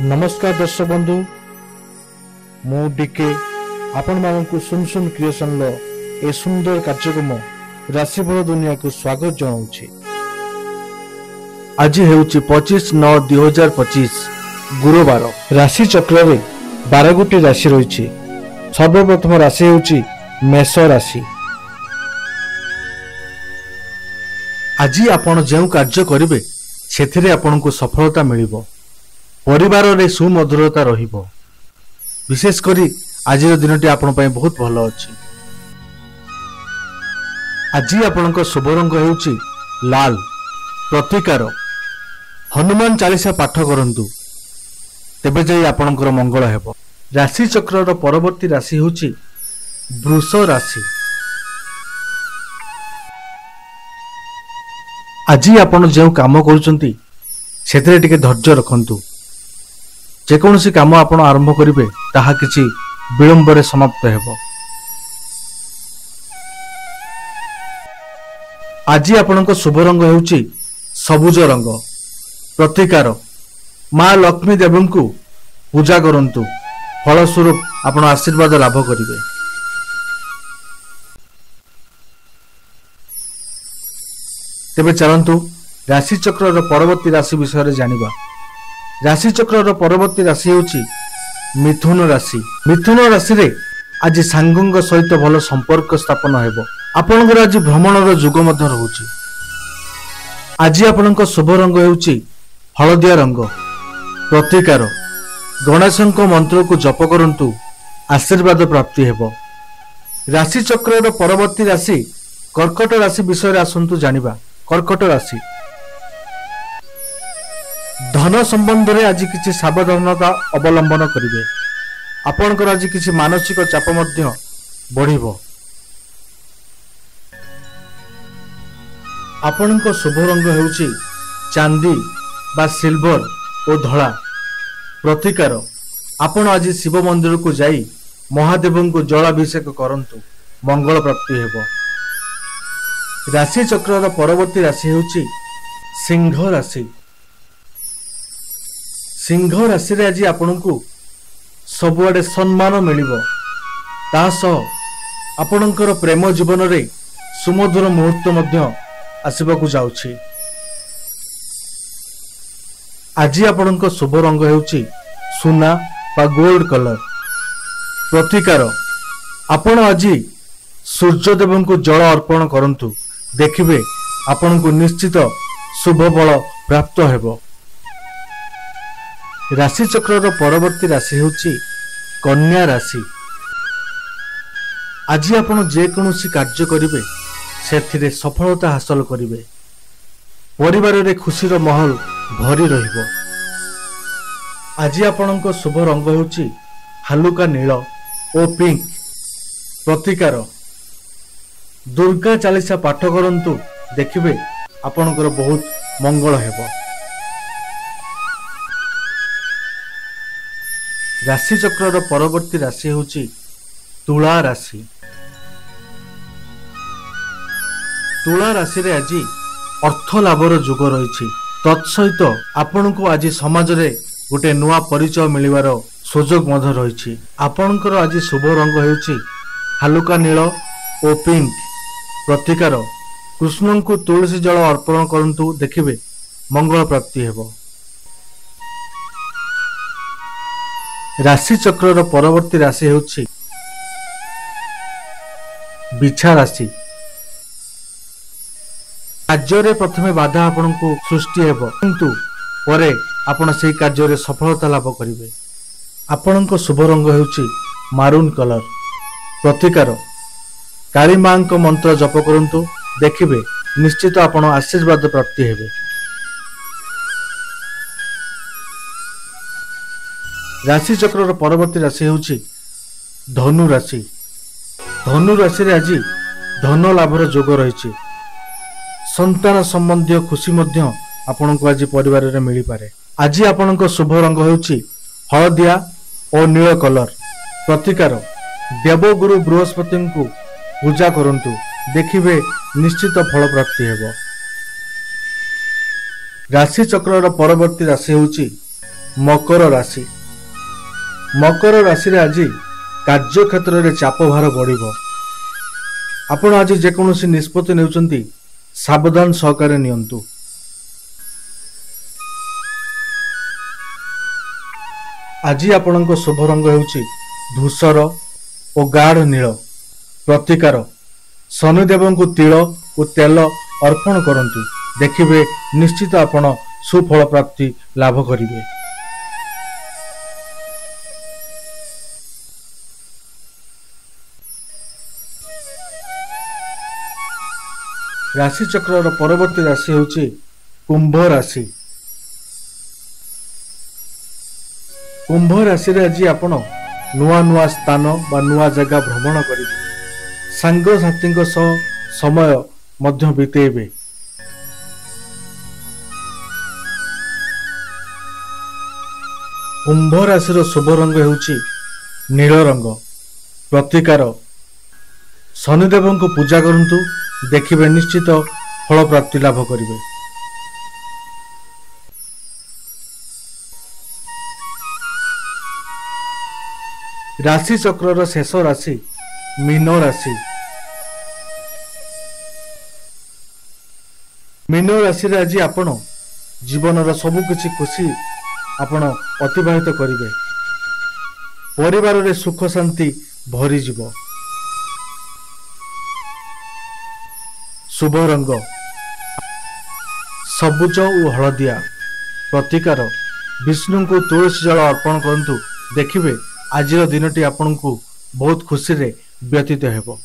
नमस्कार दर्शक बंधु मु डीके आपण मानक सुन सुन क्रिएशन लो ए सुंदर कार्यक्रम राशिफल दुनिया को स्वागत जनाऊँगी। आज हेउची 25/9/2025 गुरुवार। राशि चक्र रे 12 गोटी राशि रही। सर्वप्रथम राशि हेउची मेष राशि। आज आपण जो कार्य करिवे सेथिरे आपनको सफलता मिलिबो। परिवार रे सुमधुरता रहिबो। विशेष करी आज दिनटी आपण पय बहुत भलो अछि। आज आपनक शुभ रंग हेउची लाल। प्रतिकार हनुमान चालीसा पाठ करंतु तेबे जाई आपनकर मंगल हेबो। राशि चक्र रो परवर्ती राशि हेउची वृष राशि। आज आपण जो काम करूचंती सेतरे टिके धैर्य रखंतु। जेकोसी काम आपण आरंभ करिवे ताहा किछि विलंबरे समाप्त हेबो। आज आपनक शुभ रंग हेउची सबुज रंग। प्रतिकार मां लक्ष्मी देवी को पूजा करंतु फलस्वरूप आपण आशीर्वाद लाभ करिवे। तेबे चलंतु राशि चक्र रो परवर्ती राशि विषय रे जानिबा। राशि चक्र रो परवर्ती राशि हेउची मिथुन राशि। मिथुन राशि रे आज सांगंग सहित भल संपर्क स्थापन हेबो। आपनकर आज भ्रमण रो जुग मध्य रहउची। आज आपनक शुभ रंग हेउची हळदिया रंग। प्रतिकार गणेशଙ୍କ मंत्र को जप करंतु आशीर्वाद प्राप्ति हेबो। राशि चक्र रो परवर्ती राशि कर्कट राशि विषय रे आसंतु जानिबा। कर्कट राशि धन संबंध रे आज किछि सावधानता अवलंबन करिवे। आपनकर आज किछि मानसिक चाप मध्य बढ़िबो। आपनक शुभ रंग हेउची चांदी बा सिल्वर ओ धळा। प्रतिकार आपण आज शिव मंदिर को जाई महादेव को जलाभिषेक करंतु मंगल प्राप्ति हेबो। राशि चक्र रो परवर्ती राशि हेउची सिंह राशि। सिंह राशि रे आज आपनकु सबुआडे सम्मान मिलिबो। तासह आपनकर प्रेम जीवन रे सुमधुर मुहूर्त मध्य आसीबाकु जाउछि। आज आपनक शुभ रंग हेउछि सुना बा गोल्ड कलर। प्रतिकार आपण आज सूर्य देव को जल अर्पण करंतु देखिबे आपनकु निश्चित शुभ फल प्राप्त हेबो। राशि चक्र रो परवर्ती राशि हेउची कन्या राशि। आज आपण जे कोनोसी कार्य करिवे सेथिरे सफलता हासिल करिवे। परिवार रे खुशी रो माहौल भरी रहिबो। आज आपनक शुभ रंग हेउची हालुका नील ओ पिंक। प्रतिकार दुर्गा चालीसा पाठ करंतु देखिबे आपनकर बहुत मंगल हेबो। राशि चक्र रो परवर्ती राशि हेउची तुला राशि। तुला राशि रे आज अर्थ लाभर जुग रही। तत्सहित आपनको आज समाज रे गोटे नुआ परिचय मिलिबार सुजोग मध्य रही। आपनकर आज शुभ रंग हेउची हालुका नील ओ पिंक। प्रतिकार कृष्ण को तुलसी जल अर्पण करंतु देखिबे मंगल प्राप्ति हेबो। राशि चक्र रो परवर्ती राशि हेउची बिछा राशि। कार्य रे प्रथमे बाधा आपनको सृष्टि हेबो किंतु परे आपण सेही कार्य रे सफलता लाभ करिवे। आपनक शुभ रंग हेउची मारून कलर। प्रतिकार काली मां को मंत्र जप करंतु देखिबे निश्चित आपण आशीर्वाद प्राप्ति हेबे। राशि चक्र रो परवर्ती राशि हेउची धनु राशि। धनु राशि रे आज धन लाभर जोग रही। संतान संबंधी खुशी मध्य आपनको आज परिवार रे मिली पारे। आज आपनक शुभ रंग हेउची हळदिया और नील कलर। प्रतिकार देवगुरु बृहस्पति को पूजा करंतु देखिबे निश्चित फल प्राप्ति हेबो। राशि चक्र रो परवर्ती राशि हेउची मकर राशि। मकर राशि आज कार्य क्षेत्र में चापभार बढ़। आपण आज जेकोसी निष्पत्ति नेउचंती सावधान सहकारे नियंतु। आज आपणक शुभ रंग हेउची धूसर और गाढ़ नील। प्रतिकार शनिदेव को तिल और तेल अर्पण करंतु, देखिबे निश्चित आपण सुफल प्राप्ति लाभ करिवे। राशि चक्र परवर्ती राशि होची कुंभ राशि। कुंभ राशि रे आज आपण नुआ नुआ स्थान बा नुआ जगह भ्रमण करिवे। सांग साथी समय मध्य बितेबे। कुंभ राशि शुभ रंग हेउची नील रंग। प्रतिकार शनिदेव को पूजा करंतु, देखिबे निश्चित फल प्राप्ति लाभ करिवे। राशि चक्र शेष राशि मीन राशि। मीन राशि रे आज आपण जीवन सबु किछि खुशी आपण अतिबाहित करिवे। परिवार रे सुख शांति भरी जीव। शुभ रंग सबुज और हलदिया। प्रतिकार विष्णु को तुलसी जल अर्पण करंतु, देखिबे आज दिनटी आपन को बहुत खुशी रे व्यतीत हेबो।